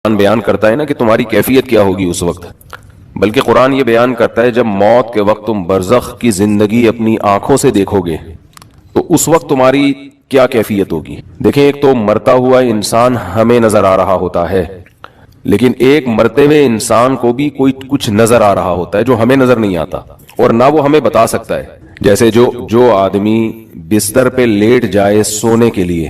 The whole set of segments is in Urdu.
قرآن بیان کرتا ہے نا کہ تمہاری کیفیت کیا ہوگی اس وقت، بلکہ قرآن یہ بیان کرتا ہے جب موت کے وقت تم برزخ کی زندگی اپنی آنکھوں سے دیکھو گے تو اس وقت تمہاری کیا کیفیت ہوگی۔ دیکھیں، ایک تو مرتا ہوا انسان ہمیں نظر آ رہا ہوتا ہے، لیکن ایک مرتے ہوئے انسان کو بھی کوئی کچھ نظر آ رہا ہوتا ہے جو ہمیں نظر نہیں آتا، اور نہ وہ ہمیں بتا سکتا ہے۔ جیسے جو آدمی بستر پہ لیٹ جائے سونے کے لیے،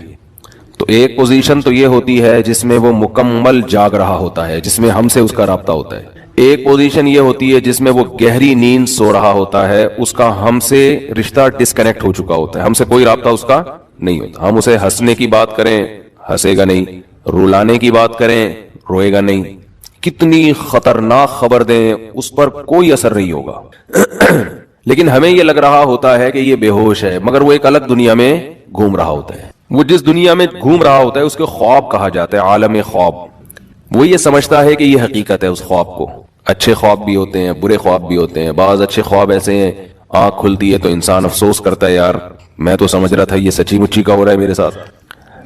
تو ایک پوزیشن تو یہ ہوتی ہے جس میں وہ مکمل جاگ رہا ہوتا ہے، جس میں ہم سے اس کا رابطہ ہوتا ہے۔ ایک پوزیشن یہ ہوتی ہے جس میں وہ گہری نیند سو رہا ہوتا ہے، اس کا ہم سے رشتہ ڈسکنیکٹ ہو چکا ہوتا ہے، ہم سے کوئی رابطہ اس کا نہیں ہوتا۔ ہم اسے ہنسنے کی بات کریں ہنسے گا نہیں، رلانے کی بات کریں روئے گا نہیں، کتنی خطرناک خبر دیں اس پر کوئی اثر نہیں ہوگا۔ لیکن ہمیں یہ لگ رہا ہوتا ہے کہ یہ بے ہوش ہے، مگر وہ ایک الگ دنیا میں گھوم رہا ہوتا ہے۔ وہ جس دنیا میں گھوم رہا ہوتا ہے اس کے خواب کہا جاتا ہے، عالم خواب۔ وہ یہ سمجھتا ہے کہ یہ حقیقت ہے اس خواب کو۔ اچھے خواب بھی ہوتے ہیں، برے خواب بھی ہوتے ہیں۔ بعض اچھے خواب ایسے ہیں آنکھ کھلتی ہے تو انسان افسوس کرتا ہے، یار میں تو سمجھ رہا تھا یہ سچی مچی کا ہو رہا ہے میرے ساتھ۔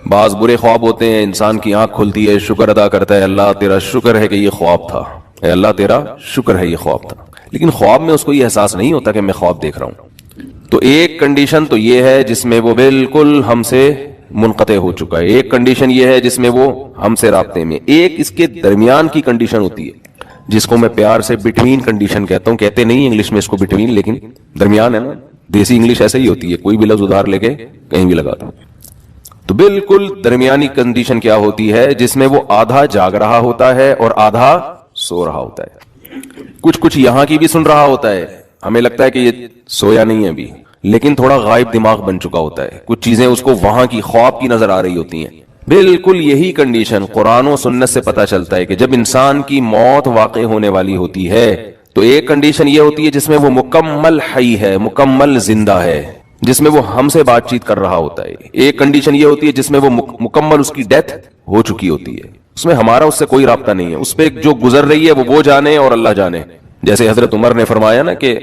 بعض برے خواب ہوتے ہیں، انسان کی آنکھ کھلتی ہے، شکر ادا کرتا ہے، اللہ تیرا شکر ہے کہ یہ خواب تھا، اے اللہ تیرا شکر ہے یہ خواب تھا۔ لیکن خواب میں اس کو یہ احساس نہیں ہوتا کہ میں خواب دیکھ رہا ہوں۔ تو ایک کنڈیشن تو یہ ہے جس میں وہ بالکل ہم سے منقطع ہو چکا ہے، ایک کنڈیشن یہ ہے جس میں وہ ہم سے رابطے میں، ایک اس کے درمیان کی کنڈیشن ہوتی ہے جس کو میں پیار سے بٹوین کنڈیشن کہتا ہوں۔ کہتے نہیں انگلش میں اس کو بٹوین، لیکن درمیان ہے نا، دیسی انگلش ایسے ہی ہوتی ہے، کوئی بھی لفظ ادھار لے کے کہیں بھی لگا دو۔ تو بالکل درمیانی کنڈیشن کیا ہوتی ہے جس میں وہ آدھا جاگ رہا ہوتا ہے اور آدھا سو رہا ہوتا ہے۔ کچھ یہاں کی بھی سن رہا ہوتا ہے، ہمیں لگتا ہے کہ یہ سویا نہیں ہے ابھی، لیکن تھوڑا غائب دماغ بن چکا ہوتا ہے، کچھ چیزیں اس کو وہاں کی خواب کی نظر آ رہی ہوتی ہیں۔ بالکل یہی کنڈیشن قرآن و سنت سے پتہ چلتا ہے کہ جب انسان کی موت واقع ہونے والی ہوتی ہے تو ایک کنڈیشن یہ ہوتی ہے جس میں وہ مکمل حی ہے، مکمل زندہ ہے، جس میں وہ ہم سے بات چیت کر رہا ہوتا ہے۔ ایک کنڈیشن یہ ہوتی ہے جس میں وہ مکمل اس کی ڈیتھ ہو چکی ہوتی ہے، اس میں ہمارا اس سے کوئی رابطہ نہیں ہے، اس پہ جو گزر رہی ہے وہ جانے اور اللہ جانے۔ جیسے حضرت عمر نے فرمایا نا کہ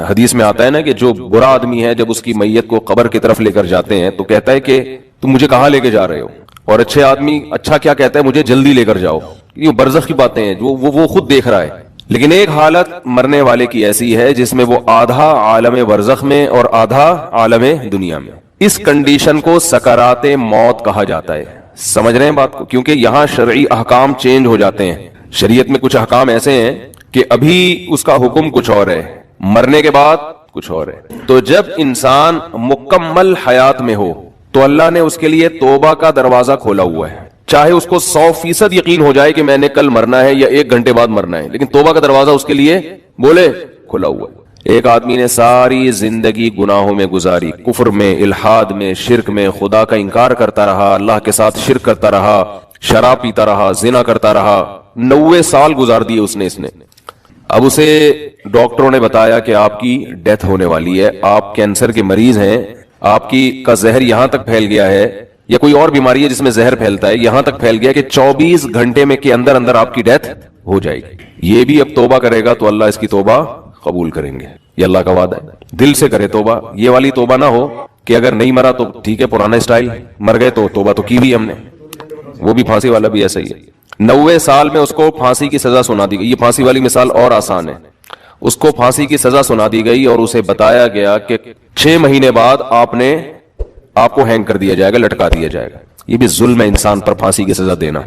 حدیث میں آتا ہے نا کہ جو برا آدمی ہے جب اس کی میت کو قبر کی طرف لے کر جاتے ہیں تو کہتا ہے کہ تم مجھے کہاں لے کے جا رہے ہو، اور اچھے آدمی اچھا کیا کہتا ہے، مجھے جلدی لے کر جاؤ۔ یہ برزخ کی باتیں ہیں جو وہ خود دیکھ رہا ہے۔ لیکن ایک حالت مرنے والے کی ایسی ہے جس میں وہ آدھا عالم برزخ میں اور آدھا عالم دنیا میں۔ اس کنڈیشن کو سکرات موت کہا جاتا ہے۔ سمجھ رہے ہیں بات کو؟ کیونکہ یہاں شرعی احکام چینج ہو جاتے ہیں۔ شریعت میں کچھ احکام ایسے ہیں کہ ابھی اس کا حکم کچھ اور ہے، مرنے کے بعد کچھ اور ہے۔ تو جب انسان مکمل حیات میں ہو تو اللہ نے اس کے لیے توبہ کا دروازہ کھولا ہوا ہے، چاہے اس کو 100% یقین ہو جائے کہ میں نے کل مرنا ہے یا 1 گھنٹے بعد مرنا ہے، لیکن توبہ کا دروازہ اس کے لیے بولے کھلا ہوا ہے۔ ایک آدمی نے ساری زندگی گناہوں میں گزاری، کفر میں، الحاد میں، شرک میں، خدا کا انکار کرتا رہا، اللہ کے ساتھ شرک کرتا رہا، شراب پیتا رہا، زنا کرتا رہا، 90 سال گزار دیے اس نے۔ اب اسے ڈاکٹروں نے بتایا کہ آپ کی ڈیتھ ہونے والی ہے، آپ کینسر کے مریض ہیں، آپ کا زہر یہاں تک پھیل گیا ہے، یا کوئی اور بیماری ہے جس میں زہر پھیلتا ہے، یہاں تک پھیل گیا کہ 24 گھنٹے میں کے اندر آپ کی ڈیتھ ہو جائے گی۔ یہ بھی اب توبہ کرے گا تو اللہ اس کی توبہ قبول کریں گے، یہ اللہ کا وعدہ ہے۔ دل سے کرے توبہ، یہ والی توبہ نہ ہو کہ اگر نہیں مرا تو ٹھیک ہے پرانا اسٹائل، مر گئے تو توبہ تو کی بھی ہم نے۔ وہ بھی پھانسی والا بھی ایسا ہی ہے، 90 سال میں اس کو پھانسی کی سزا سنا دی گئی۔ یہ پھانسی والی مثال اور آسان ہے، اس کو پھانسی کی سزا سنا دی گئی اور اسے بتایا گیا کہ 6 مہینے بعد آپ کو ہینگ کر دیا جائے گا، لٹکا دیا جائے گا۔ یہ بھی ظلم ہے انسان پر پھانسی کی سزا دینا،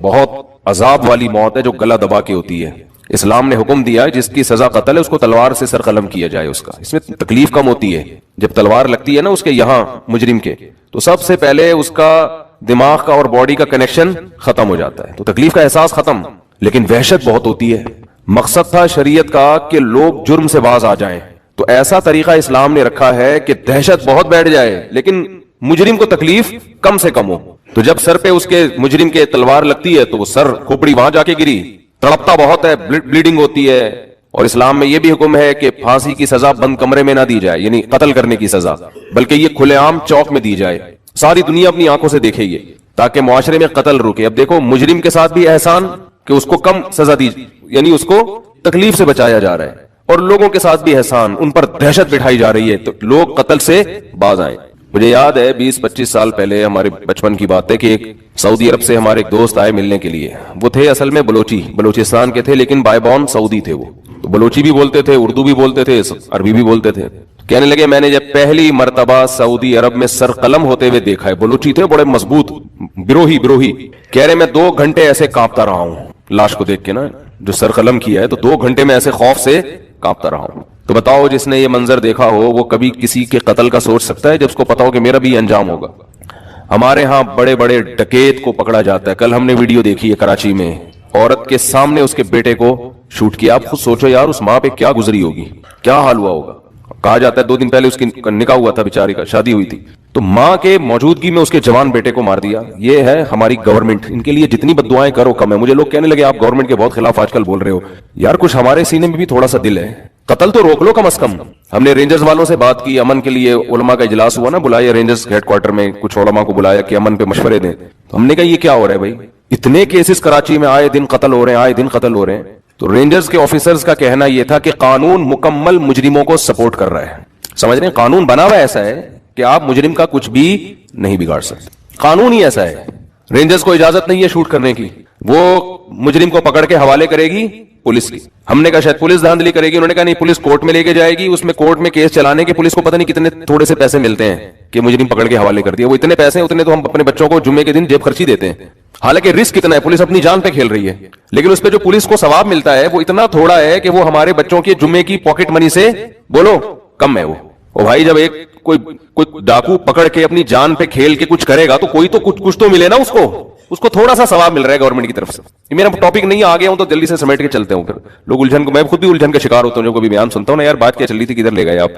بہت عذاب والی موت ہے جو گلا دبا کے ہوتی ہے۔ اسلام نے حکم دیا ہے جس کی سزا قتل ہے اس کو تلوار سے سر قلم کیا جائے، اس میں تکلیف کم ہوتی ہے۔ جب تلوار لگتی ہے نا اس کے یہاں مجرم کے، تو سب سے پہلے اس کا دماغ کا اور باڈی کا کنیکشن ختم ہو جاتا ہے، تو تکلیف کا احساس ختم، لیکن وحشت بہت ہوتی ہے۔ مقصد تھا شریعت کا کہ لوگ جرم سے باز آ جائیں، تو ایسا طریقہ اسلام نے رکھا ہے کہ دہشت بہت بیٹھ جائے لیکن مجرم کو تکلیف کم سے کم ہو۔ تو جب سر پہ اس کے مجرم کے تلوار لگتی ہے تو وہ سر کھوپڑی وہاں جا کے گری، تڑپتا بہت ہے، بلیڈنگ ہوتی ہے۔ اور اسلام میں یہ بھی حکم ہے کہ پھانسی کی سزا بند کمرے میں نہ دی جائے، یعنی قتل کرنے کی سزا، بلکہ یہ کھلے عام چوک میں دی جائے، ساری دنیا اپنی آنکھوں سے دیکھے یہ، تاکہ معاشرے میں قتل رکے۔ اب دیکھو مجرم کے ساتھ بھی احسان کہ اس کو کم سزا دی، یعنی اس کو تکلیف سے بچایا جا رہا ہے، اور لوگوں کے ساتھ بھی احسان، ان پر دہشت بٹھائی جا رہی ہے تو لوگ قتل سے باز آئیں۔ مجھے یاد ہے 20-25 سال پہلے ہمارے بچپن کی بات ہے کہ ایک سعودی عرب سے ہمارے ایک دوست آئے ملنے کے لیے. وہ تھے اصل میں بلوچستان کے تھے, لیکن بائی بورن سعودی تھے. وہ تو بلوچی بھی بولتے تھے, اردو بھی بولتے تھے, عربی بھی بولتے تھے. کہنے لگے میں نے جب پہلی مرتبہ سعودی عرب میں سر قلم ہوتے ہوئے دیکھا ہے. بلوچی تھے, بڑے مضبوط, بروہی. کہہ رہے میں 2 گھنٹے ایسے کانپتا رہا ہوں لاش کو دیکھ کے نا, جو سر قلم کیا ہے, تو 2 گھنٹے میں ایسے خوف سے کانپتا رہا ہوں. تو بتاؤ جس نے یہ منظر دیکھا ہو وہ کبھی کسی کے قتل کا سوچ سکتا ہے جب اس کو پتا ہو کہ میرا بھی انجام ہوگا. ہمارے ہاں بڑے بڑے ڈکیت کو پکڑا جاتا ہے. کل ہم نے ویڈیو دیکھی ہے کراچی میں, عورت کے سامنے اس کے بیٹے کو شوٹ کیا. آپ خود سوچو یار اس ماں پہ کیا گزری ہوگی, کیا حال ہوا ہوگا. کہا جاتا ہے 2 دن پہلے اس کی نکاح ہوا تھا, بیچاری کا شادی ہوئی تھی, تو ماں کے موجودگی میں اس کے جوان بیٹے کو مار دیا. یہ ہے ہماری گورنمنٹ. ان کے لیے جتنی بد دعائیں کرو کم ہے. مجھے لوگ کہنے لگے آپ گورنمنٹ کے بہت خلاف آج کل بول رہے ہو. یار کچھ ہمارے سینے میں بھی تھوڑا سا دل ہے, قتل تو روک لو کم از کم. ہم نے رینجرز والوں سے بات کی, امن کے لیے علماء کا اجلاس ہوا نا, بلایا رینجرز ہیڈ کوارٹر میں کچھ علماء کو بلایا کہ امن پہ مشورے دیں. تو ہم نے کہا یہ کیا ہو رہا ہے بھائی, اتنے کیسز کراچی میں آئے دن قتل ہو رہے ہیں. تو رینجرز کے آفیسرز کا کہنا یہ تھا کہ قانون مکمل مجرموں کو سپورٹ کر رہا ہے. سمجھ رہے ہیں, قانون بنا ہوا ایسا ہے کہ آپ مجرم کا کچھ بھی نہیں بگاڑ سکتے. قانون ہی ایسا ہے. رینجرز کو اجازت نہیں ہے شوٹ کرنے کی. وہ مجرم کو پکڑ کے حوالے کرے گی پولیس کی. ہم نے کہا شاید پولیس دھاندلی کرے گی. انہوں نے کہا نہیں, پولیس کورٹ میں لے کے جائے گی. اس میں کورٹ میں کیس چلانے کے پولیس کو پتہ نہیں کتنے تھوڑے سے پیسے ملتے ہیں کہ مجرم پکڑ کے حوالے کر دیا. وہ اتنے پیسے اتنے تو ہم اپنے بچوں کو جمعے کے دن جیب خرچی دیتے ہیں. حالانکہ رسک کتنا ہے, پولیس اپنی جان پہ کھیل رہی ہے, لیکن اس پہ جو پولیس کو ثواب ملتا ہے وہ اتنا تھوڑا ہے کہ وہ ہمارے بچوں کے جمعے کی پاکٹ منی سے بولو کم ہے. وہ بھائی جب ایک کوئی ڈاکو پکڑ کے اپنی جان پہ کھیل کے کچھ کرے گا تو کوئی تو کچھ تو ملے نا اس کو تھوڑا سا ثواب مل رہا ہے گورنمنٹ کی طرف سے. یہ میرا ٹاپک نہیں, آ گیا ہوں تو جلدی سے سمیٹ کے چلتے ہوں. پھر لوگ الجھن کو, میں خود بھی الجھن کا شکار ہوتا ہوں جو کبھی بیان سنتا ہوں نا, یار بات کیا چل رہی تھی, کدھر لے گئے آپ.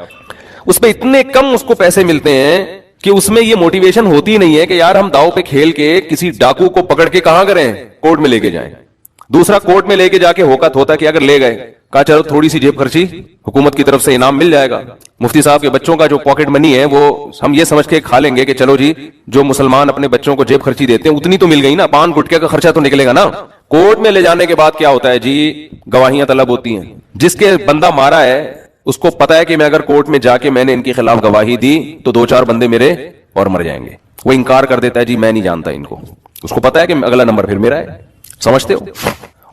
اس میں اتنے کم اس کو پیسے ملتے ہیں کہ اس میں یہ موٹیویشن ہوتی نہیں ہے کہ یار ہم داؤ پہ کھیل کے کسی ڈاکو کو پکڑ کے کہاں کریں, کورٹ میں لے کے جائیں. دوسرا کورٹ میں لے کے جا کے ہوکت ہوتا کہ اگر لے گئے, کہا چلو تھوڑی سی جیب خرچی حکومت کی طرف سے انعام مل جائے گا. مفتی صاحب کے بچوں کا جو پاکٹ منی ہے وہ ہم یہ سمجھ کے کھا لیں گے کہ چلو جی جو مسلمان اپنے بچوں کو جیب خرچی دیتے ہیں اتنی تو مل گئی نا, پان گٹکے کا خرچہ تو نکلے گا نا. کورٹ میں لے جانے کے بعد کیا ہوتا ہے جی, گواہیاں طلب ہوتی ہیں. جس کے بندہ مارا ہے اس کو پتا ہے کہ میں اگر کورٹ میں جا کے میں نے ان کے خلاف گواہی دی تو 2-4 بندے میرے اور مر جائیں گے. وہ انکار کر دیتا ہے جی میں نہیں جانتا ان کو. اس کو پتا ہے کہ اگلا نمبر پھر میرا ہے. سمجھتے ہو.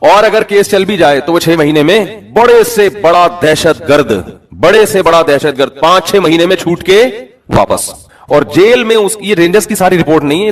اور اگر کیس چل بھی جائے تو وہ 6 مہینے میں بڑے سے بڑا دہشت گرد 5-6 مہینے میں چھوٹ کے واپس. اور جیل میں یہ رینجرز کی ساری رپورٹ نہیں ہے,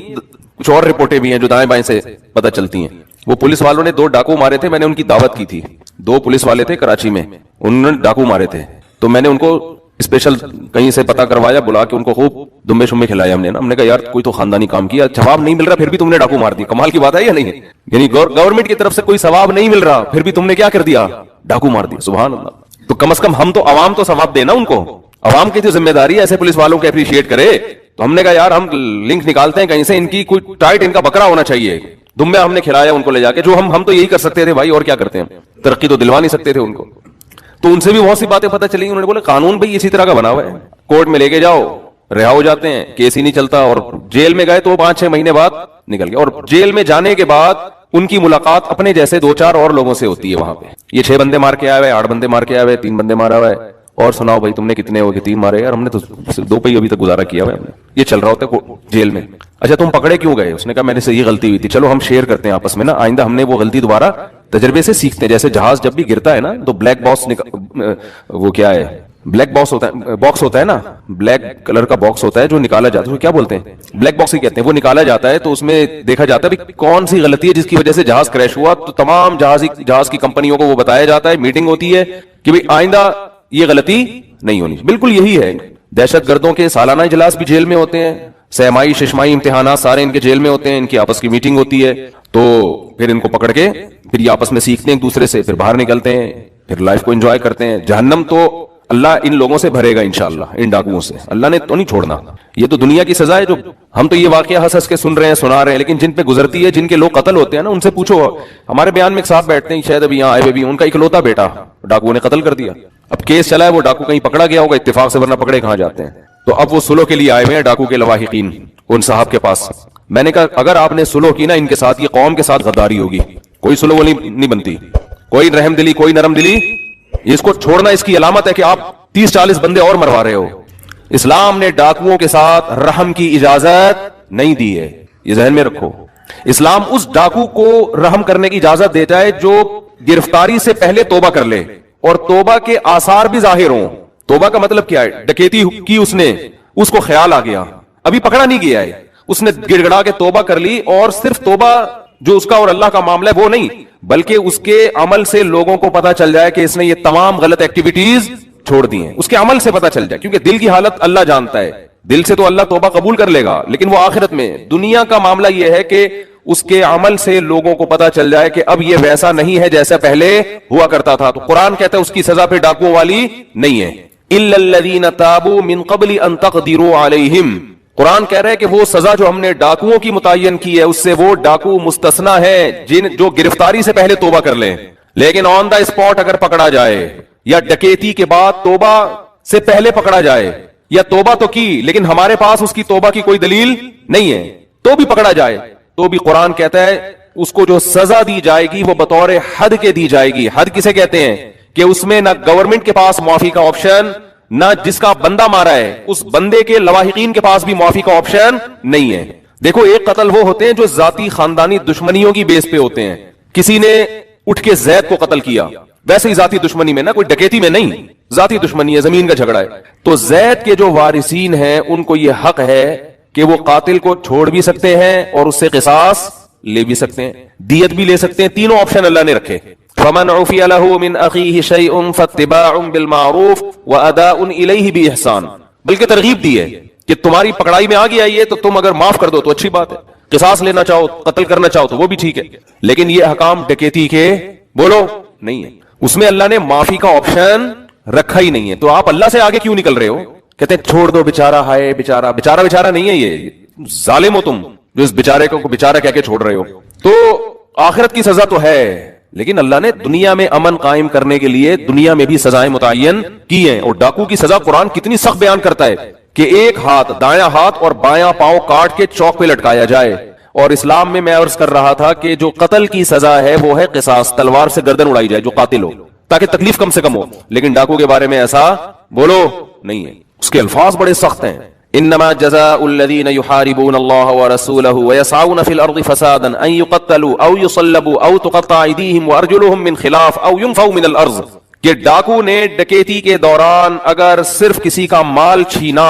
کچھ اور رپورٹیں بھی ہیں جو دائیں بائیں سے پتہ چلتی ہیں. وہ پولیس والوں نے 2 ڈاکو مارے تھے, میں نے ان کی دعوت کی تھی. 2 پولیس والے تھے کراچی میں, انہوں نے ڈاکو مارے تھے, تو میں نے ان کو اسپیشل کہیں سے پتہ کروایا, بلا کے ان کو خوب دمبے شمبے کھلائے ہم نے نا. ہم نے کہا یار کوئی تو خاندانی کام کیا, جواب نہیں مل رہا پھر بھی تم نے ڈاکو مار دیا. کمال کی بات ہے یا نہیں, یعنی گورنمنٹ کی طرف سے کوئی ثواب نہیں مل رہا پھر بھی تم نے کیا کر دیا, ڈاکو مار دیا. سبحان اللہ. تو کم از کم ہم تو عوام تو ثواب دینا ان کو, عوام کی تو ذمہ داری ہے ایسے پولیس والوں کو اپریشیٹ کرے. تو ہم نے کہا یار ہم لنک نکالتے ہیں کہیں سے, ان کی کوئی ٹائٹ ان کا بکرا ہونا چاہیے. دمبے ہم نے کھلایا ان کو لے جا کے, جو ہم تو یہی کر سکتے تھے بھائی, اور کیا کرتے ہیں, ترقی تو دلوا نہیں سکتے تھے ان کو. تو ان سے بھی بہت سی باتیں پتہ چلی. انہوں نے بولا قانون بھائی اسی طرح کا بنا ہوا ہے, کورٹ میں لے کے جاؤ رہا ہو جاتے ہیں, کیس ہی نہیں چلتا. اور جیل میں گئے تو 5-6 مہینے بعد نکل گئے. اور جیل میں جانے کے بعد ان کی ملاقات اپنے جیسے 2-4 اور لوگوں سے ہوتی ہے وہاں پہ. یہ 6 بندے مار کے آئے ہوئے, 8 بندے مار کے آئے ہوئے, 3 بندے مارا ہوا ہے, اور سناؤ بھائی تم نے کتنے ہو گئے, 3 مارے. یار ہم نے تو 2 پہ ابھی تک گزارا کیا ہوا ہے. یہ چل رہا ہوتا ہے جیل میں. اچھا تم پکڑے کیوں گئے, اس نے کہا میرے سے یہ غلطی ہوئی تھی. چلو ہم شیئر کرتے ہیں آپس میں نا, آئندہ ہم نے وہ غلطی دوبارہ تجربے سے سیکھتے ہیں. جیسے جہاز جب بھی گرتا ہے نا تو بلیک باکس وہ کیا ہے, بلیک باکس ہوتا ہے, باکس ہوتا ہے نا, بلیک کلر کا باکس ہوتا ہے جو نکالا جاتا ہے, کیا بولتے ہیں, بلیک باکس ہی کہتے ہیں. وہ نکالا جاتا ہے تو اس میں دیکھا جاتا ہے کون سی غلطی ہے جس کی وجہ سے جہاز کریش ہوا. تو تمام جہاز کی کمپنیوں کو وہ بتایا جاتا ہے, میٹنگ ہوتی ہے کہ بھئی آئندہ یہ غلطی نہیں ہونی. بالکل یہی ہے. دہشت گردوں کے سالانہ اجلاس بھی جیل میں ہوتے ہیں, سہمائی ششمائی امتحانات سارے ان کے جیل میں ہوتے ہیں, ان کی آپس کی میٹنگ ہوتی ہے. تو پھر ان کو پکڑ کے پھر یہ آپس میں سیکھتے ہیں ایک دوسرے سے, پھر باہر نکلتے ہیں, پھر لائف کو انجوائے کرتے ہیں. جہنم تو اللہ ان لوگوں سے بھرے گا انشاءاللہ, ان ڈاکوؤں سے. اللہ نے تو نہیں چھوڑنا. یہ تو دنیا کی سزا ہے. جو ہم تو یہ واقعہ ہنس ہنس کے سن رہے ہیں, سنا رہے ہیں, لیکن جن پہ گزرتی ہے, جن کے لوگ قتل ہوتے ہیں نا, ان سے پوچھو. ہمارے بیان میں ایک صاحب بیٹھتے ہیں, شاید ابھی یہاں آئے ہوئے بھی, ان کا اکلوتا بیٹا ڈاکوؤں نے قتل کر دیا. اب کیس چلا ہے, وہ ڈاکو کہیں پکڑا گیا ہوگا اتفاق سے, ورنہ پکڑے کہاں جاتے ہیں. تو اب وہ سلو کے لیے آئے ہوئے ہیں ڈاکو کے لواحقین ان صاحب کے پاس. میں نے کہا اگر آپ نے سلو کی نا ان کے ساتھ, یہ قوم کے ساتھ غداری ہوگی. کوئی سلو نہیں بنتی, کوئی رحم دلی, کوئی نرم دلی. اس کو چھوڑنا اس کی علامت ہے کہ آپ 30-40 بندے اور مروا رہے ہو. اسلام نے ڈاکوؤں کے ساتھ رحم کی اجازت نہیں دی ہے، یہ ذہن میں رکھو۔ اسلام اس ڈاکو کو رحم کرنے کی اجازت دیتا ہے جو گرفتاری سے پہلے توبہ کر لے اور توبہ کے آثار بھی ظاہر ہوں۔ توبہ کا مطلب کیا ہے؟ ڈکیتی کی اس کو خیال آ گیا، ابھی پکڑا نہیں گیا ہے، اس نے گڑ گڑا کے توبہ کر لی، اور صرف توبہ جو اس کا اور اللہ کا معاملہ ہے وہ نہیں، بلکہ اس کے عمل سے لوگوں کو پتا چل جائے کہ اس نے یہ تمام غلط ایکٹیویٹیز چھوڑ دی ہیں، اس کے عمل سے پتا چل جائے، کیونکہ دل کی حالت اللہ جانتا ہے۔ دل سے تو اللہ توبہ قبول کر لے گا، لیکن وہ آخرت میں، دنیا کا معاملہ یہ ہے کہ اس کے عمل سے لوگوں کو پتا چل جائے کہ اب یہ ویسا نہیں ہے جیسا پہلے ہوا کرتا تھا۔ تو قرآن کہتا ہے اس کی سزا پھر ڈاکوؤں والی نہیں ہے۔ الا الذین تابوا من قبل ان تقدروا علیہم، قرآن کہہ رہا ہے کہ وہ سزا جو ہم نے ڈاکوؤں کی متعین کی ہے اس سے وہ ڈاکو مستثنا ہے جو گرفتاری سے پہلے توبہ کر لیں، لیکن آن دا اسپاٹ اگر پکڑا جائے، یا ڈکیتی کے بعد توبہ سے پہلے پکڑا جائے، یا توبہ تو کی لیکن ہمارے پاس اس کی توبہ کی کوئی دلیل نہیں ہے، تو بھی پکڑا جائے، تو بھی قرآن کہتا ہے اس کو جو سزا دی جائے گی وہ بطور حد کے دی جائے گی۔ حد کسے کہتے ہیں؟ کہ اس میں نہ گورنمنٹ کے پاس معافی کا آپشن، نہ جس کا بندہ مارا ہے اس بندے کے لواحقین کے پاس بھی معافی کا آپشن نہیں ہے۔ دیکھو ایک قتل وہ ہوتے ہیں جو ذاتی خاندانی دشمنیوں کی بیس پہ ہوتے ہیں، کسی نے اٹھ کے زید کو قتل کیا، ویسے ہی ذاتی دشمنی میں، نہ کوئی ڈکیتی میں نہیں، ذاتی دشمنی ہے، زمین کا جھگڑا ہے، تو زید کے جو وارثین ہیں ان کو یہ حق ہے کہ وہ قاتل کو چھوڑ بھی سکتے ہیں اور اس سے قصاص لے بھی سکتے ہیں، دیت بھی لے سکتے ہیں، تینوں آپشن اللہ نے رکھے۔ فمن عفی لہ من اخیہ شیء فاتباع بالمعروف واداء الیہ باحسان، بلکہ ترغیب دی ہے کہ تمہاری پکڑائی میں آ گیا یہ تو تم اگر معاف کر دو تو اچھی بات ہے، قصاص لینا چاہو، قتل کرنا چاہو تو وہ بھی ٹھیک ہے، لیکن یہ حکام ڈکیتی کے بولو نہیں ہے، اس میں اللہ نے معافی کا آپشن رکھا ہی نہیں ہے۔ تو آپ اللہ سے آگے کیوں نکل رہے ہو؟ کہتے ہیں چھوڑ دو بیچارہ، ہائے بیچارہ، بیچارہ بیچارہ نہیں ہے، یہ ظالم ہو تم جو اس بیچارے کو بیچارہ کہہ کے چھوڑ رہے ہو۔ تو آخرت کی سزا تو ہے، لیکن اللہ نے دنیا میں امن قائم کرنے کے لیے دنیا میں بھی سزائیں متعین کی ہیں، اور ڈاکو کی سزا قرآن کتنی سخت بیان کرتا ہے کہ ایک ہاتھ، دایاں ہاتھ اور بایاں پاؤں کاٹ کے چوک پہ لٹکایا جائے۔ اور اسلام میں عرض کر رہا تھا کہ جو قتل کی سزا ہے وہ ہے قصاص، تلوار سے گردن اڑائی جائے جو قاتل ہو، تاکہ تکلیف کم سے کم ہو، لیکن ڈاکو کے بارے میں ایسا بولو نہیں ہے، اس کے الفاظ بڑے سخت ہیں۔ انما جزاء الذين يحاربون الله ورسوله ويسعون في الارض فسادا ان يقتلوا او يصلبوا او تقطع ايديهم وارجلهم من خلاف او ينفوا من الارض، کہ ڈاکو نے ڈکیتی کے دوران اگر صرف کسی کا مال چھینا،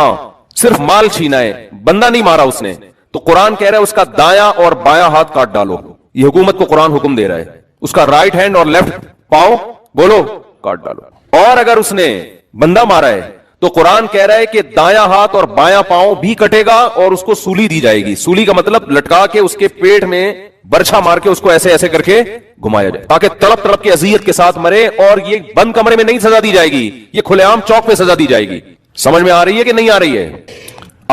صرف مال چھینا ہے، بندہ نہیں مارا اس نے، تو قرآن کہہ رہا ہے اس کا دایاں اور بایاں ہاتھ کاٹ ڈالو۔ یہ حکومت کو قرآن حکم دے رہا ہے، اس کا رائٹ ہینڈ اور لیفٹ پاؤں بولو کاٹ ڈالو۔ اور اگر اس نے بندہ مارا ہے تو قرآن کہہ رہا ہے کہ دایاں ہاتھ اور بایاں پاؤں بھی کٹے گا اور اس کو سولی دی جائے گی۔ سولی کا مطلب لٹکا کے اس کے پیٹ میں برچھا مار کے اس کو ایسے ایسے کر کے گھمایا جائے تاکہ تڑپ تڑپ کے اذیت کے ساتھ مرے، اور یہ بند کمرے میں نہیں سزا دی جائے گی، یہ کھلے عام چوک پہ سزا دی جائے گی۔ سمجھ میں آ رہی ہے کہ نہیں آ رہی ہے؟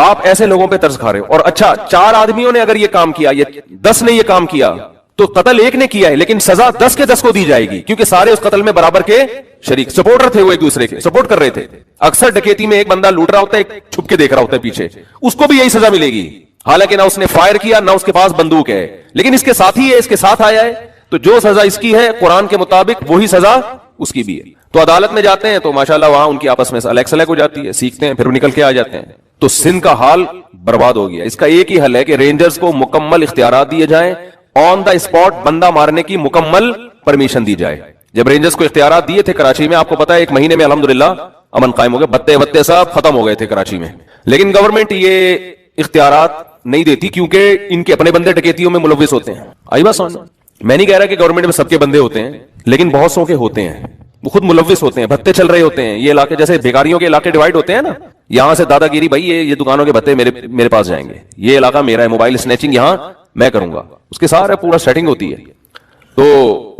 آپ ایسے لوگوں پہ ترس کھا رہے ہو، اور اچھا 4 آدمیوں نے اگر یہ کام کیا، یہ 10 نے یہ کام کیا، تو قتل ایک نے کیا ہے لیکن سزا 10 کے 10 کو دی جائے گی، کیونکہ سارے اس قتل میں برابر کے شریک، سپورٹر تھے، وہ ایک دوسرے کے سپورٹ کر رہے تھے۔ اکثر ڈکیتی میں ایک بندہ لوٹ رہا ہوتا ہے، ایک چھپ کے دیکھ رہا ہوتا ہے پیچھے، اس کو بھی یہی سزا ملے گی، حالانکہ نہ اس نے فائر کیا نہ اس کے پاس بندوق ہے، لیکن اس کے ساتھی ہے، اس کے ساتھ آیا ہے، تو جو سزا اس کی ہے قرآن کے مطابق وہی سزا اس کی بھی ہے۔ تو عدالت میں جاتے ہیں تو ماشاءاللہ وہاں ان کی آپس میں الیکس ہو جاتی ہے، سیکھتے ہیں، پھر نکل کے آ جاتے ہیں۔ تو سندھ کا حال برباد ہو گیا۔ اس کا ایک ہی حل ہے کہ رینجرز کو مکمل اختیارات دیے جائیں، آن دا اسپاٹ بندہ مارنے کی مکمل پرمیشن دی جائے۔ جب رینجرز کو اختیارات دیے تھے کراچی میں، آپ کو پتا ہے 1 مہینے میں الحمدللہ امن قائم ہو گیا، بتے وتے سب ختم ہو گئے تھے کراچی میں، لیکن گورنمنٹ یہ اختیارات نہیں دیتی کیونکہ ان کے اپنے بندے ڈکیتیوں میں ملوث ہوتے ہیں۔ آئی بات سمجھ؟ میں نہیں کہہ رہا کہ گورنمنٹ میں سب کے بندے ہوتے ہیں، لیکن بہت سو کے ہوتے ہیں، وہ خود ملوث ہوتے ہیں، بھتے چل رہے ہوتے ہیں۔ یہ علاقے جیسے بھیکاریوں کے علاقے ڈیوائڈ ہوتے ہیں نا، یہاں سے دادا گیری بھائی یہ دکانوں کے بھتے میرے پاس جائیں گے، یہ علاقہ میرا ہے، موبائل سنیچنگ یہاں میں کروں گا، اس کے سارے پورا سیٹنگ ہوتی ہے۔ تو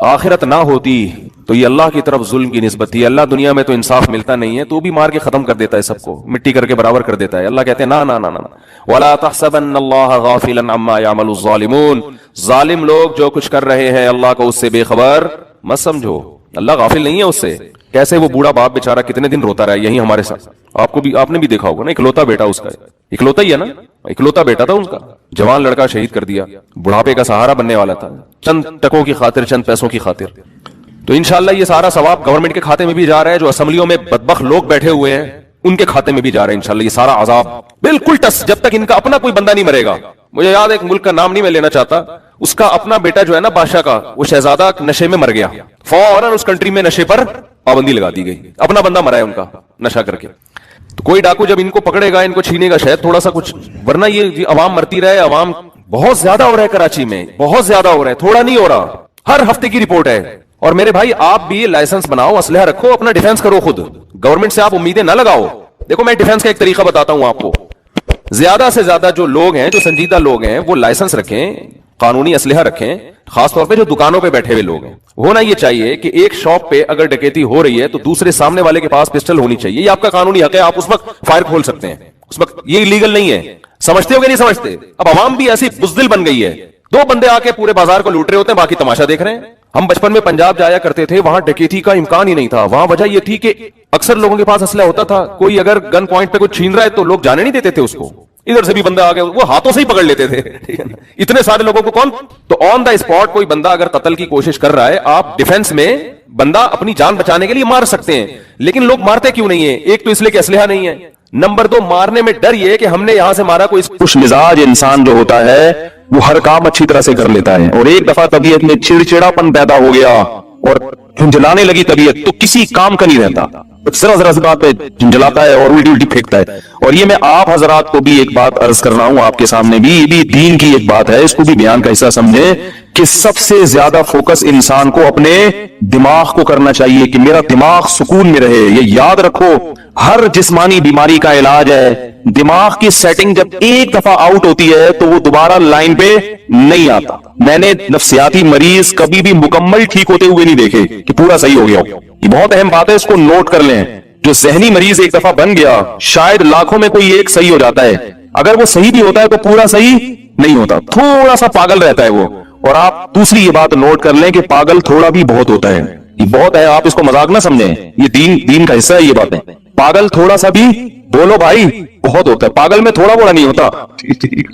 آخرت نہ ہوتی تو یہ اللہ کی طرف ظلم کی نسبت تھی۔ اللہ دنیا میں تو انصاف ملتا نہیں ہے تو بھی مار کے ختم کر دیتا ہے، سب کو مٹی کر کے برابر کر دیتا ہے۔ اللہ کہتے ہیں نا نا نا نا وَلَا تَحْسَبَنَّ اللَّهَ غَافِلًا عَمَّا يَعْمَلُ الظَّالِمُونَ، ظالم لوگ جو کچھ کر رہے ہیں اللہ کو اس سے بے خبر مت سمجھو، اللہ غافل نہیں ہے اس سے۔ کیسے وہ بوڑھا باپ بیچارہ کتنے دن روتا رہا ہے یہی ہمارے ساتھ، آپ نے بھی دیکھا ہوگا نا، اکلوتا بیٹا اس کا، اکلوتا ہی ہے نا، اکلوتا بیٹا تھا اس کا، جوان لڑکا شہید کر دیا، بڑھاپے کا سہارا بننے والا تھا، چند ٹکوں کی خاطر، چند پیسوں کی خاطر۔ تو انشاءاللہ یہ سارا ثواب گورنمنٹ کے کھاتے میں بھی جا رہا ہے۔ جو اسمبلیوں میں بدبخت لوگ بیٹھے ہوئے ہیں ان کے کھاتے میں بھی جا رہے ہیں انشاءاللہ یہ سارا عذاب بالکل ٹس, جب تک ان کا اپنا کوئی بندہ نہیں مرے گا. مجھے یاد ہے ایک ملک کا نام نہیں میں لینا چاہتا, اس کا اپنا بیٹا جو ہے نا بادشاہ کا, وہ شہزادہ نشے میں مر گیا, فوراً اس کنٹری میں نشے پر پابندی لگا دی گئی, اپنا بندہ مرا ہے ان کا نشہ کر کے. تو کوئی ڈاکو جب ان کو پکڑے گا, ان کو چھینے گا شاید تھوڑا سا کچھ, ورنہ یہ عوام مرتی رہے. عوام بہت زیادہ ہو رہا ہے کراچی میں, بہت زیادہ ہو رہا ہے, تھوڑا نہیں ہو رہا, ہر ہفتے کی رپورٹ ہے. اور میرے بھائی آپ بھی لائسنس بناؤ, اسلحہ رکھو, اپنا ڈیفنس کرو خود, گورنمنٹ سے آپ امیدیں نہ لگاؤ. دیکھو میں ڈیفنس کا ایک طریقہ بتاتا ہوں آپ کو, زیادہ سے زیادہ جو لوگ ہیں, جو سنجیدہ لوگ ہیں, وہ لائسنس رکھیں, قانونی اسلحہ رکھیں, خاص طور پہ جو دکانوں پہ بیٹھے ہوئے لوگ ہیں. ہونا یہ چاہیے کہ ایک شاپ پہ اگر ڈکیتی ہو رہی ہے تو دوسرے سامنے والے کے پاس پسٹل ہونی چاہیے, یہ آپ کا قانونی حق ہے, آپ اس وقت فائر کھول سکتے ہیں, اس وقت یہ لیگل نہیں ہے. سمجھتے ہو کہ نہیں سمجھتے؟ اب عوام بھی ایسی بزدل بن گئی ہے, دو بندے آ کے پورے بازار کو لوٹ رہے ہوتے ہیں, باقی تماشا دیکھ رہے ہیں. ہم بچپن میں پنجاب جایا کرتے تھے, وہاں ڈکیتی کا امکان ہی نہیں تھا. وہاں وجہ یہ تھی کہ اکثر لوگوں کے پاس اسلحہ ہوتا تھا, کوئی اگر گن پوائنٹ پہ کوئی چھین رہا ہے تو لوگ جانے نہیں دیتے تھے اس کو, ادھر سے بھی بندہ آ گیا وہ ہاتھوں سے ہی پکڑ لیتے تھے. اتنے سارے لوگوں کو کون, تو آن دا اسپاٹ کوئی بندہ اگر قتل کی کوشش کر رہا ہے, آپ ڈیفنس میں بندہ اپنی جان بچانے کے لیے مار سکتے ہیں. لیکن لوگ مارتے کیوں نہیں ہیں؟ ایک تو اس لیے کہ اسلحہ نہیں ہے, نمبر دو مارنے میں ڈر یہ کہ ہم نے یہاں سے مارا, کوئی خوش مزاج انسان جو ہوتا ہے وہ ہر کام اچھی طرح سے کر لیتا ہے, اور ایک دفعہ طبیعت میں چڑچڑاپن پیدا ہو گیا اور جھنجھلانے لگی طبیعت تو کسی کام کا نہیں رہتا, ذرا ذرا سی بات پہ جھنجھلاتا ہے اور الٹی الٹی پھینکتا ہے. اور یہ میں آپ حضرات کو بھی ایک بات عرض کر رہا ہوں آپ کے سامنے بھی, یہ بھی دین کی ایک بات ہے, اس کو بھی بیان کا حصہ سمجھیں کہ سب سے زیادہ فوکس انسان کو اپنے دماغ کو کرنا چاہیے کہ میرا دماغ سکون میں رہے. یہ یاد رکھو, ہر جسمانی بیماری کا علاج ہے, دماغ کی سیٹنگ جب ایک دفعہ آؤٹ ہوتی ہے تو وہ دوبارہ لائن پہ نہیں آتا. میں نے نفسیاتی مریض کبھی بھی مکمل ٹھیک ہوتے ہوئے نہیں دیکھے کہ پورا صحیح ہو گیا. یہ بہت اہم بات ہے, اس کو نوٹ کر لیں. جو ذہنی مریض ایک دفعہ بن گیا, شاید لاکھوں میں کوئی ایک صحیح ہو جاتا ہے, اگر وہ صحیح بھی ہوتا ہے تو پورا صحیح نہیں ہوتا, تھوڑا سا پاگل رہتا ہے وہ. اور آپ دوسری یہ بات نوٹ کر لیں کہ پاگل تھوڑا بھی بہت ہوتا ہے, یہ بہت ہے, آپ اس کو مذاق نہ سمجھیں, یہ دین کا حصہ ہے یہ باتیں. پاگل تھوڑا سا بھی بولو بھائی بہت ہوتا ہے, پاگل میں تھوڑا بڑا نہیں ہوتا,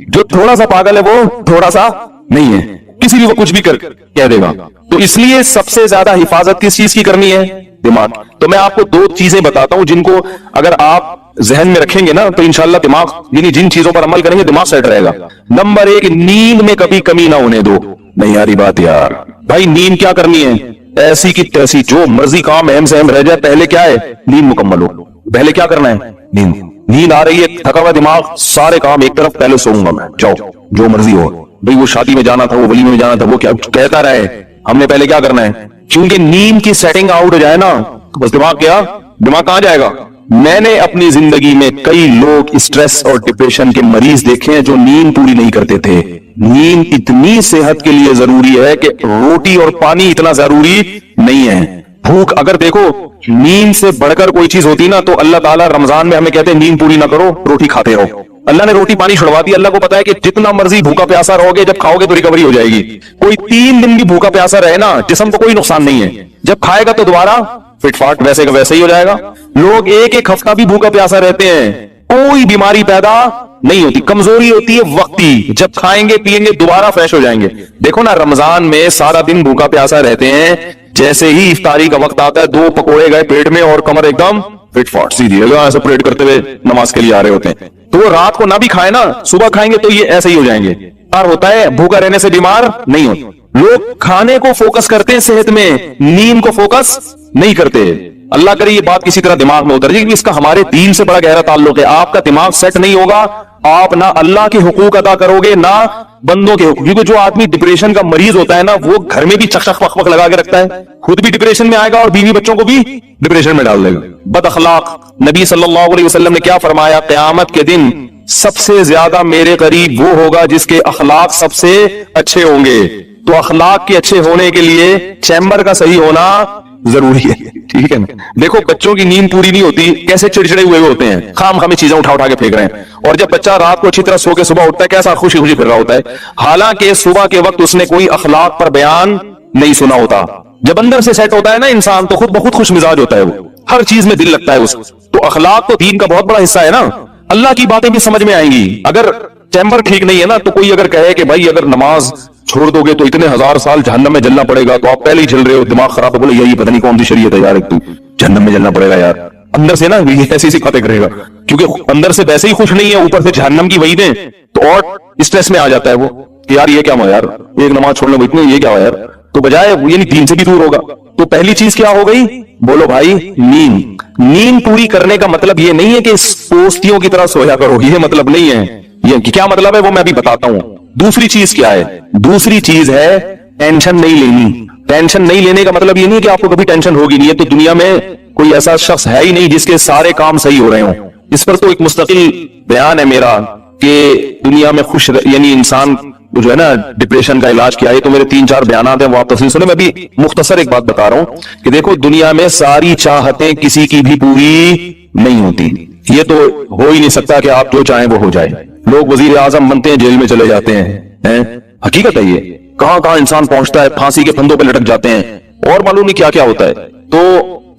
جو تھوڑا سا پاگل ہے وہ تھوڑا سا نہیں ہے, کسی بھی وہ کچھ بھی کہہ دے گا. تو اس لیے سب سے زیادہ حفاظت کس چیز کی کرنی ہے؟ دماغ. تو میں آپ کو دو چیزیں بتاتا ہوں جن کو اگر آپ ذہن میں رکھیں گے نا تو انشاءاللہ دماغ, یعنی جن چیزوں پر عمل کریں گے دماغ سیٹ رہے گا. نمبر ایک, نیند میں کبھی کمی نہ ہونے دو. نہیں یاری بات یار, بھائی نیند کیا کرنی ہے؟ ایسی کی تیسی, جو مرضی کام اہم سے اہم رہ جائے, پہلے کیا ہے؟ نیند مکمل ہو. پہلے کیا کرنا ہے؟ نیند. نیند آ رہی ہے, تھکا ہوا دماغ, سارے کام ایک طرف, پہلے سوؤں گا میں, جاؤ جو مرضی ہو. بھئی وہ شادی میں جانا تھا, وہ ولیمے میں جانا تھا, وہ کیا کہتا رہے, ہم نے پہلے کیا کرنا ہے؟ کیونکہ نیند کی سیٹنگ آؤٹ ہو جائے نا تو بس دماغ کہاں جائے گا. میں نے اپنی زندگی میں کئی لوگ اسٹریس اور ڈپریشن کے مریض دیکھے ہیں جو نیند پوری نہیں کرتے تھے. نیند اتنی صحت کے لیے ضروری ہے کہ روٹی اور پانی اتنا ضروری نہیں ہے. بھوک, اگر دیکھو نیند سے بڑھ کر کوئی چیز ہوتی نا تو اللہ تعالیٰ رمضان میں ہمیں کہتے ہیں نیند پوری نہ کرو, روٹی کھاتے رہو. اللہ نے روٹی پانی چھڑوا دی. اللہ کو پتا ہے کہ جتنا مرضی بھوکا پیاسا رہو گے, جب کھاؤ گے تو ریکوری ہو جائے گی. کوئی 3 دن بھی بھوکا پیاسا رہے نا, جسم کو کوئی نقصان نہیں ہے, جب کھائے گا تو دوبارہ فٹ فاٹ ویسے کا ویسے ہی ہو جائے گا. لوگ ایک ہفتہ بھی بھوکا پیاسا رہتے ہیں, کوئی بیماری پیدا نہیں ہوتی, کمزوری ہوتی ہے وقتی, جب کھائیں گے پیئیں گے دوبارہ فریش ہو جائیں گے. دیکھو نا رمضان میں سارا دن بھوکا پیاسا رہتے ہیں, جیسے ہی افطاری کا وقت آتا ہے 2 پکوڑے گئے پیٹ میں اور کمر ایک دم فٹ فاٹ سیدھی ایسا پریڈ کرتے ہوئے نماز کے لیے آ رہے ہوتے ہیں. تو وہ رات کو نہ بھی کھائے نا, صبح کھائیں گے تو یہ ایسے ہی ہو جائیں گے. اور ہوتا ہے بھوکا رہنے سے بیمار نہیں ہوتا. لوگ کھانے کو فوکس کرتے ہیں صحت میں, نیند کو فوکس نہیں کرتے. اللہ کرے یہ بات کسی طرح دماغ میں اتر جائے, اس کا ہمارے دین سے بڑا گہرا تعلق ہے. آپ کا دماغ سیٹ نہیں ہوگا, آپ نہ اللہ کے حقوق ادا کرو گے نہ بندوں کے حقوق. کیونکہ جو آدمی ڈپریشن کا مریض ہوتا ہے نا, وہ گھر میں بھی چک چک پک پک لگا کے رکھتا ہے, خود بھی ڈپریشن میں آئے گا اور بیوی بچوں کو بھی ڈپریشن میں ڈال دے گا. بد اخلاق. نبی صلی اللہ علیہ وسلم نے کیا فرمایا, قیامت کے دن سب سے زیادہ میرے قریب وہ ہوگا جس کے اخلاق سب سے اچھے ہوں گے. تو اخلاق کے اچھے ہونے کے لیے چیمبر کا صحیح ہونا ضروری ہے, ٹھیک ہے نا. دیکھو بچوں کی نیند پوری نہیں ہوتی, کیسے چڑچڑے ہوئے ہوتے ہیں, خام خامی چیزیں اٹھا کے پھینک رہے ہیں. اور جب بچہ رات کو اچھی طرح سو کے صبح اٹھتا ہے, کیسا خوشی خوشی پھر رہا ہوتا ہے, حالانکہ صبح کے وقت اس نے کوئی اخلاق پر بیان نہیں سنا ہوتا. جب اندر سے سیٹ ہوتا ہے نا انسان تو خود بخود خوش مزاج ہوتا ہے, وہ ہر چیز میں دل لگتا ہے اس. تو اخلاق تو دین کا بہت بڑا حصہ ہے نا. اللہ کی باتیں بھی سمجھ میں آئیں گی. اگر چیمبر ٹھیک نہیں ہے نا تو کوئی اگر کہے کہ بھائی اگر نماز چھوڑ دو گے تو اتنے 1000 سال جہنم میں جلنا پڑے گا, تو آپ پہلے ہی جل رہے ہو, دماغ خراب ہو, بولے یہی پتہ نہیں کون سی شریعت ہے یار, ایک تو جہنم میں جلنا پڑے گا یار. اندر سے نا یہ ایسی ایسی باتیں کرے گا، کیونکہ اندر سے ویسے ہی خوش نہیں ہے، اوپر سے جہنم کی وعیدیں، تو اور اسٹریس میں آ جاتا ہے وہ کہ یار یہ کیا ہوا یار، ایک نماز چھوڑنے کو اتنے یہ کیا ہوا یار، تو بجائے یعنی دین سے بھی دور ہوگا. تو پہلی چیز کیا ہو گئی؟ بولو بھائی، نیند پوری کرنے کا مطلب یہ نہیں ہے کہ پوستیوں کی طرح سویا کرو، یہ مطلب نہیں ہے. یہ کیا مطلب ہے وہ میں ابھی بتاتا ہوں. دوسری چیز کیا ہے؟ دوسری چیز ہے ٹینشن نہیں لینی. ٹینشن نہیں لینے کا مطلب یہ نہیں کہ آپ کو کبھی ٹینشن ہوگی نہیں. تو دنیا میں کوئی ایسا شخص ہے ہی نہیں جس کے سارے کام صحیح ہو رہے ہوں. اس پر تو ایک مستقل بیان ہے میرا کہ دنیا میں خوش یعنی انسان جو ہے نا ڈپریشن کا علاج کیا ہے. تو میرے 3-4 بیانات ہیں وہ آپ تفصیل سنیں. میں بھی مختصر ایک بات بتا رہا ہوں کہ دیکھو دنیا میں ساری چاہتیں کسی کی بھی پوری نہیں ہوتی. یہ تو ہو ہی نہیں سکتا کہ آپ جو چاہیں وہ ہو جائے. لوگ وزیر اعظم بنتے ہیں جیل میں چلے جاتے ہیں. حقیقت ہے یہ. کہاں کہاں انسان پہنچتا ہے، پھانسی کے پھندوں پہ لٹک جاتے ہیں اور معلوم نہیں کیا کیا ہوتا ہے. تو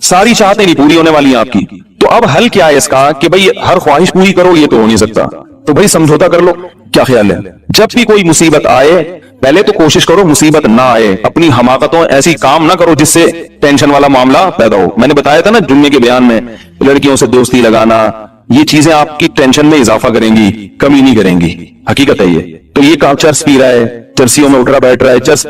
ساری چاہتیں نہیں پوری ہونے والی ہیں آپ کی. تو اب حل کیا ہے اس کا کہ بھئی ہر خواہش پوری کرو؟ یہ تو ہو نہیں سکتا. تو بھئی سمجھوتا کر لو. کیا خیال ہے؟ جب بھی کوئی مصیبت آئے پہلے تو کوشش کرو مصیبت نہ آئے. اپنی حماقتوں ایسی کام نہ کرو جس سے ٹینشن والا معاملہ پیدا ہو. میں نے بتایا تھا نا جمعے کے بیان میں، لڑکیوں سے دوستی لگانا، یہ چیزیں آپ کی ٹینشن میں اضافہ کریں گی، کمی نہیں کریں گی. حقیقت ہے یہ. تو یہ کام چرس پی رہا ہے، چرسیوں میں اٹھ رہا بیٹھ رہا ہے، چرس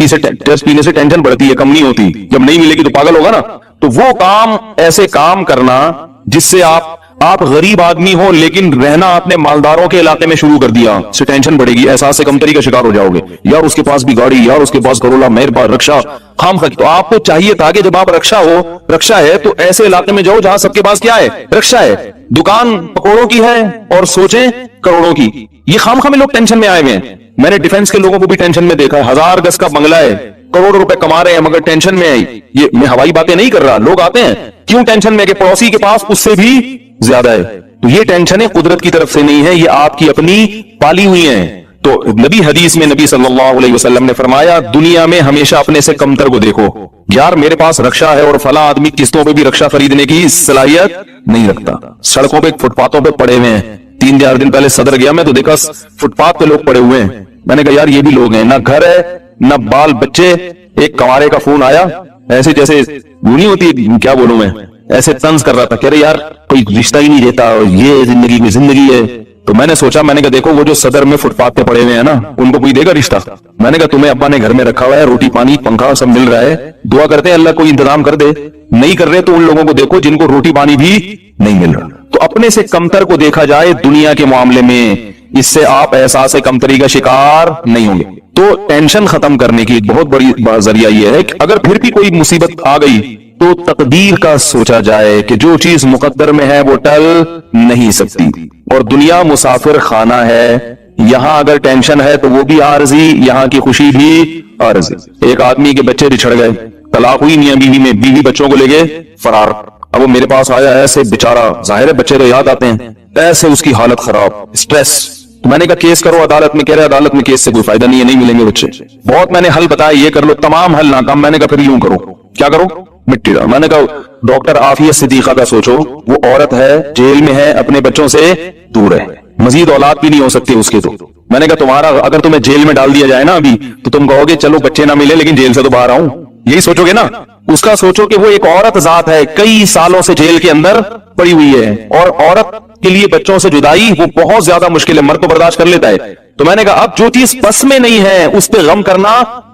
پینے سے ٹینشن بڑھتی ہے، کم نہیں ہوتی. جب نہیں ملے گی تو پاگل ہوگا نا. تو وہ کام، ایسے کام کرنا جس سے آپ غریب آدمی ہو لیکن رہنا آپ نے مالداروں کے علاقے میں شروع کر دیا، سے ٹینشن بڑھے گی، احساس سے کمتری کا شکار ہو جاؤ گے. یار اس کے پاس بھی گاڑی، یار اس کے پاس کروڑا، میرے پاس رکشا، خام خرچ. تو آپ کو چاہیے تھا کہ جب آپ رکشا ہے تو ایسے علاقے میں جاؤ جہاں سب کے پاس کیا ہے؟ رکشا ہے. دکان پکوڑوں کی ہے اور سوچیں کروڑوں کی. یہ خام خام لوگ ٹینشن میں آئے ہوئے ہیں. میں نے ڈیفنس کے لوگوں کو بھی ٹینشن میں دیکھا ہے. 1000 گز کا بنگلہ ہے، کروڑ روپے کما رہے ہیں مگر ٹینشن میں آئی. یہ میں ہوائی باتیں نہیں کر رہا. لوگ آتے ہیں کیوں ٹینشن میں کہ پڑوسی کے پاس اس سے بھی زیادہ ہے. تو یہ ٹینشنیں قدرت کی طرف سے نہیں ہے، یہ آپ کی اپنی پالی ہوئی ہیں. تو نبی حدیث میں نبی صلی اللہ علیہ وسلم نے فرمایا دنیا میں ہمیشہ اپنے سے کمتر کو دیکھو. یار میرے پاس رکشا ہے اور فلاں آدمی قسطوں پہ بھی رکشا خریدنے کی صلاحیت نہیں رکھتا. سڑکوں پہ فٹ پاتھوں پہ پڑے ہوئے ہیں. 3-4 دن پہلے صدر گیا میں تو دیکھا فٹ پاتھ پہ لوگ پڑے ہوئے ہیں. میں نے کہا یار یہ بھی لوگ ہیں، نہ گھر ہے نہ بال بچے. ایک کنوارے کا فون آیا، ایسے جیسے وہ نہیں ہوتی کیا بولوں میں، ایسے طنز کر رہا تھا، کہہ رہے یار کوئی رشتہ ہی نہیں دیتا، یہ زندگی میں زندگی ہے. تو میں نے سوچا، میں نے کہا دیکھو وہ جو صدر میں فٹ پاتھ پہ پڑے ہوئے ہیں نا ان کو کوئی دے گا رشتہ؟ میں نے کہا تمہیں ابا نے گھر میں رکھا ہوا ہے، روٹی پانی پنکھا سب مل رہا ہے، دعا کرتے ہیں اللہ کوئی انتظام کر دے. نہیں کر رہے تو ان لوگوں کو دیکھو جن کو روٹی پانی بھی نہیں مل رہا. تو اپنے سے کمتر کو دیکھا جائے دنیا کے معاملے میں، اس سے آپ احساس کمتری کا شکار نہیں ہوں گے. تو ٹینشن ختم کرنے کی ایک بہت بڑی ذریعہ یہ ہے کہ اگر پھر بھی کوئی مصیبت آ گئی تو تقدیر کا سوچا جائے کہ جو چیز مقدر میں ہے وہ ٹل نہیں سکتی. اور دنیا مسافر خانہ ہے، یہاں اگر ٹینشن ہے تو وہ بھی عارضی، یہاں کی خوشی بھی عارضی. ایک آدمی کے بچے بچھڑ گئے، طلاق ہوئی میاں بیوی میں، بیوی بچوں کو لے گئے فرار. اب وہ میرے پاس آیا ایسے بیچارہ، ظاہر ہے بچے تو یاد آتے ہیں، ایسے اس کی حالت خراب، اسٹریس. تو میں نے کہا کیس کرو عدالت میں. کہہ رہے عدالت میں کیس سے کوئی فائدہ نہیں ہے، نہیں ملیں گے بچے. بہت میں نے حل بتایا یہ کر لو، تمام حل ناکام. میں نے کہا پھر یوں کرو. کیا کرو؟ مٹی ڈالو. میں نے کہا ڈاکٹر عافیت صدیقہ کا سوچو، وہ عورت ہے، جیل میں ہے، اپنے بچوں سے دور ہے، مزید اولاد بھی نہیں ہو سکتی اس کے. تو میں نے کہا تمہارا اگر تمہیں جیل میں ڈال دیا جائے نا ابھی تو تم کہو گے چلو بچے نہ ملے لیکن جیل سے تو باہر آؤں، یہی سوچو گے نا. اس کا سوچو کہ وہ ایک عورت ذات ہے، کئی سالوں سے جیل کے اندر پڑی ہوئی ہے، اور عورت کے لیے بچوں سے جدائی وہ بہت زیادہ مشکل ہے. مرد تو برداشت کر لیتا ہے. تو میں نے کہا اب جو چیز بس میں نہیں ہے اس پہ غم کرنا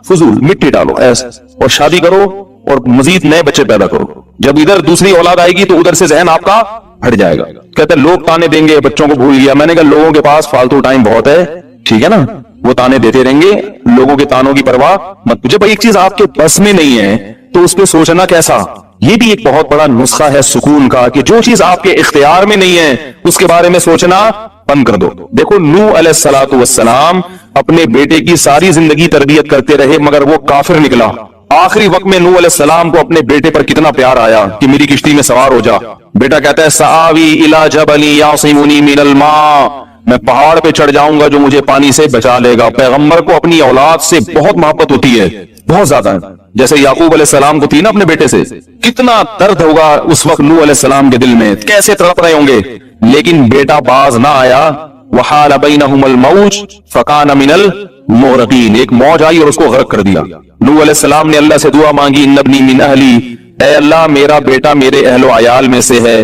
فضول، مٹی ڈالو ایسے اور شادی کرو اور مزید نئے بچے پیدا کرو. جب ادھر دوسری اولاد آئے گی تو ادھر سے ذہن آپ کا ہٹ جائے گا. کہتے ہیں لوگ تانے دیں گے بچوں کو بھول گیا. میں نے کہا لوگوں کے پاس فالتو ٹائم بہت ہے، ٹھیک ہے نا، وہ تانے دیتے رہیں گے، لوگوں کے تانوں کی پرواہ مت. جب ایک چیز آپ کے بس میں نہیں ہے تو اس پہ سوچنا کیسا. یہ بھی ایک بہت بڑا نسخہ ہے سکون کا کہ جو چیز آپ کے اختیار میں نہیں ہے اس کے بارے میں سوچنا بند کر دو. دیکھو نوح علیہ الصلوۃ والسلام اپنے بیٹے کی ساری زندگی تربیت کرتے رہے مگر وہ کافر نکلا. آخری وقت میں نوح علیہ السلام کو اپنے بیٹے پر کتنا پیار آیا کہ میری کشتی میں سوار ہو جا. بیٹا کہتا ہے سآوی الی جبل یعصمنی من الماء، میں پہاڑ پہ چڑھ جاؤں گا جو مجھے پانی سے بچا لے گا. پیغمبر کو اپنی اولاد سے بہت محبت ہوتی ہے، بہت زیادہ، جیسے یعقوب علیہ السلام کو تھی نا اپنے بیٹے سے. کتنا درد ہوگا اس وقت نوح علیہ السلام کے دل میں، کیسے تڑپ رہے ہوں گے. لیکن بیٹا باز نہ آیا. وحال بینہم الموج فکان من المغرقین، ایک موج آئی اور اس کو غرق کر دیا. نوح علیہ السلام نے اللہ سے دعا مانگی ان ابنی من اہلی، اے اللہ میرا بیٹا میرے اہل و عیال میں سے ہے،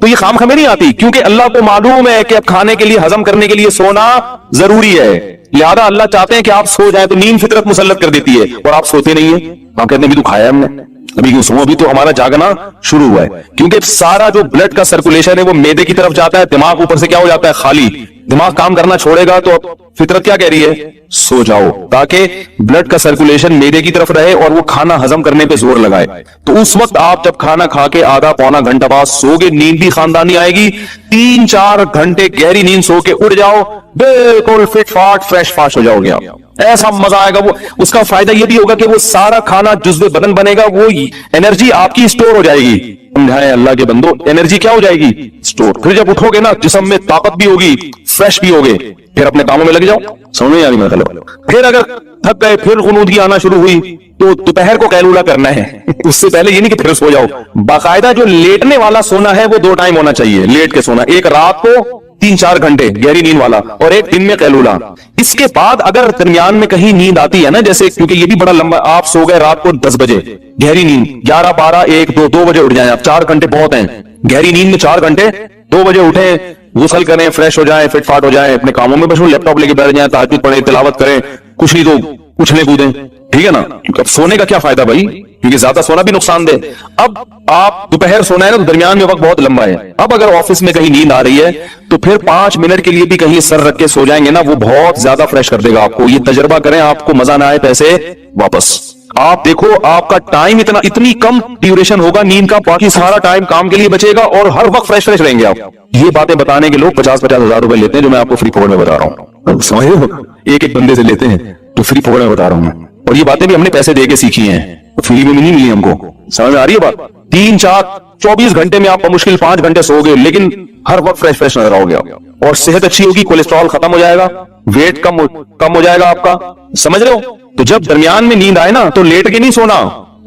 تو یہ خام خمیں نہیں آتی، کیونکہ اللہ کو معلوم ہے کہ اب کھانے کے لیے، ہضم کرنے کے لیے سونا ضروری ہے، لہذا اللہ چاہتے ہیں کہ آپ سو جائیں، تو نیند فطرت مسلط کر دیتی ہے اور آپ سوتے نہیں ہیں. آپ کہتے ہیں ابھی تو کھایا ہم نے، ابھی کیوں سو، ابھی تو ہمارا جاگنا شروع ہوا ہے. کیونکہ سارا جو بلڈ کا سرکولیشن ہے وہ معدے کی طرف جاتا ہے، دماغ اوپر سے کیا ہو جاتا ہے، خالی. دماغ کام کرنا چھوڑے گا تو فطرت کیا کہہ رہی ہے، سو جاؤ، تاکہ بلڈ کا سرکولیشن معدے کی طرف رہے اور وہ کھانا ہضم کرنے پہ زور لگائے. تو اس وقت آپ جب کھانا کھا کے آدھا پونا گھنٹہ بعد سو گے، نیند بھی خاندانی آئے گی، 3-4 گھنٹے گہری نیند سو کے اٹھ جاؤ، بالکل فٹ فاٹ فریش فاش ہو جاؤ گے آپ. ایسا مزہ آئے گا. وہ اس کا فائدہ یہ بھی ہوگا کہ وہ سارا کھانا جزو بدن بنے گا، وہ انرجی آپ کی اسٹور ہو جائے گی. سمجھائیں اللہ کے بندو، انرجی کیا ہو جائے گی، اسٹور. پھر جب اٹھو گے نا، جسم میں طاقت بھی ہوگی، فریش بھی ہوگے، پھر اپنے کاموں میں لگ جاؤ. سمجھ نہیں آ رہی مطلب. پھر اگر تھک گئے، پھر غنودگی آنا شروع ہوئی، تو دوپہر کو قیلولہ کرنا ہے. اس سے پہلے یہ نہیں کہ پھر سو جاؤ. باقاعدہ جو لیٹنے والا سونا ہے وہ 2 ٹائم ہونا چاہیے. لیٹ کے سونا، ایک رات کو 3-4 گھنٹے گہری نیند والا، اور ایک دن میں قیلولہ. اس کے بعد اگر درمیان میں کہیں نیند آتی ہے نا، جیسے کیونکہ یہ بھی بڑا لمبا، آپ سو گئے رات کو 10 بجے گہری نیند، 11, 12, 1, 2 بجے اٹھ جائیں آپ، 4 گھنٹے بہت ہیں. گہری نیند میں 4 گھنٹے، 2 بجے اٹھیں، غسل کریں، فریش ہو جائیں، فٹ فاٹ ہو جائیں، اپنے کاموں میں مشغول، لیپ ٹاپ لے کے بیٹھ جائیں، تہجد پڑھیں، تلاوت کریں، کچھ نہیں تو اچھلیں کودیں. ٹھیک ہے نا. اب سونے کا کیا فائدہ بھائی، کیونکہ زیادہ سونا بھی نقصان دہ. اب آپ دوپہر سونا ہے نا، تو درمیان میں وقت بہت لمبا ہے. اب اگر آفس میں کہیں نیند آ رہی ہے تو پھر 5 منٹ کے لیے بھی کہیں سر رکھ کے سو جائیں گے نا، وہ بہت زیادہ فریش کر دے گا آپ کو. یہ تجربہ کریں، آپ کو مزہ نہ آئے پیسے واپس. آپ دیکھو آپ کا ٹائم اتنی کم ڈیوریشن ہوگا نیند کا، باقی سارا ٹائم کام کے لیے بچے گا اور ہر وقت فریش رہیں گے آپ. یہ باتیں بتانے کے لوگ 50-50 ہزار روپے لیتے ہیں، جو میں آپ کو فری فوڈ میں بتا رہا ہوں. سمجھ رہے ہو، ایک بندے سے لیتے ہیں تو فری فوڈ میں بتا رہا ہوں. اور یہ باتیں بھی ہم نے پیسے دے کے سیکھی ہیں، فری میں نہیں ملی ہم کو. سمجھ میں آ رہی ہے بات. 3-4-24 گھنٹے میں آپ کا مشکل 5 گھنٹے سو گے، لیکن ہر وقت فریش نظر آؤ گے اور صحت اچھی ہوگی، کولیسٹرول ختم ہو جائے گا، ویٹ کم ہو جائے گا آپ کا. سمجھ رہے ہو. تو جب درمیان میں نیند آئے نا، تو لیٹ کے نہیں سونا،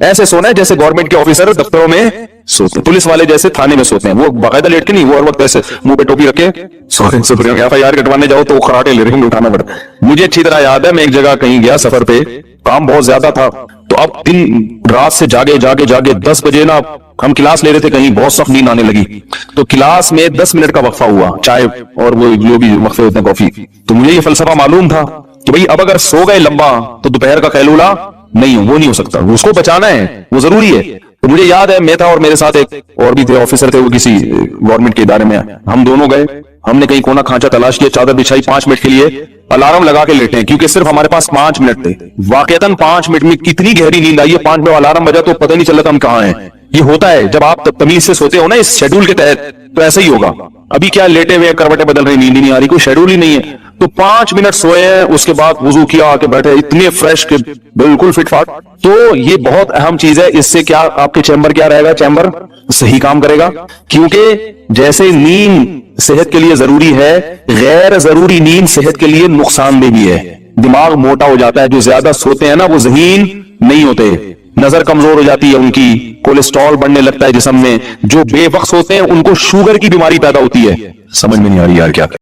ایسے سونا ہے جیسے گورنمنٹ کے آفیسر دفتروں میں سوتے ہیں، پولیس والے جیسے تھانے میں سوتے ہیں. وہ باقاعدہ لیٹ کے نہیں، وہ ہر وقت ایسے منہ پہ ٹوپی رکھے سوتے ہیں. FIR کٹوانے جاؤ تو خراٹے لے رہے ہیں، اٹھانا پڑتا. مجھے اچھی طرح یاد ہے، میں ایک جگہ کہیں گیا سفر پہ، کام بہت زیادہ تھا، تو اب دن رات سے جاگے 10 بجے نا ہم کلاس لے رہے تھے، کہیں بہت سخت نیند آنے لگی. تو کلاس میں 10 منٹ کا وقفہ ہوا، چائے اور وہ جو بھی وقفے ہوتے ہیں کافی. تو مجھے یہ فلسفہ معلوم تھا کہ بھئی اب اگر سو گئے لمبا تو دوپہر کا قیلولہ وہ نہیں ہو سکتا، اس کو بچانا ہے، وہ ضروری ہے. تو مجھے یاد ہے، میں تھا اور میرے ساتھ ایک اور بھی تھے، آفیسر تھے، وہ کسی گورنمنٹ کے ادارے میں. ہم دونوں گئے، ہم نے کہیں کونا کھانچا تلاش کیا، چادر بچھائی، 5 منٹ کے لیے الارم لگا کے لیٹے ہیں، کیونکہ صرف ہمارے پاس 5 منٹ تھے. واقعتاً 5 منٹ میں کتنی گہری نیند آئی ہے. 5 منٹ الارم بجا تو پتہ نہیں چلا تھا ہم کہاں ہیں. یہ ہوتا ہے جب آپ تمیز سے سوتے ہو نا اس شیڈول کے تحت، تو ایسا ہی ہوگا. ابھی کیا لیٹے ہوئے کروٹیں بدل رہی، نیند ہی نہیں آ رہی، کوئی شیڈول ہی نہیں ہے. تو 5 منٹ سوئے ہیں، اس کے بعد وضو کیا، آ کے بیٹھے، اتنے فریش کہ بالکل فٹ فاٹ. تو یہ بہت اہم چیز ہے. اس سے کیا آپ کے چیمبر کیا رہے گا، چیمبر صحیح کام کرے گا. کیونکہ جیسے نیند صحت کے لیے ضروری ہے، غیر ضروری نیند صحت کے لیے نقصان دہ بھی ہے. دماغ موٹا ہو جاتا ہے، جو زیادہ سوتے ہیں نا وہ ذہین نہیں ہوتے، نظر کمزور ہو جاتی ہے ان کی، کولیسٹرول بڑھنے لگتا ہے جسم میں. جو بے وقت سوتے ہیں ان کو شوگر کی بیماری پیدا ہوتی ہے. سمجھ میں نہیں آ رہی یار کیا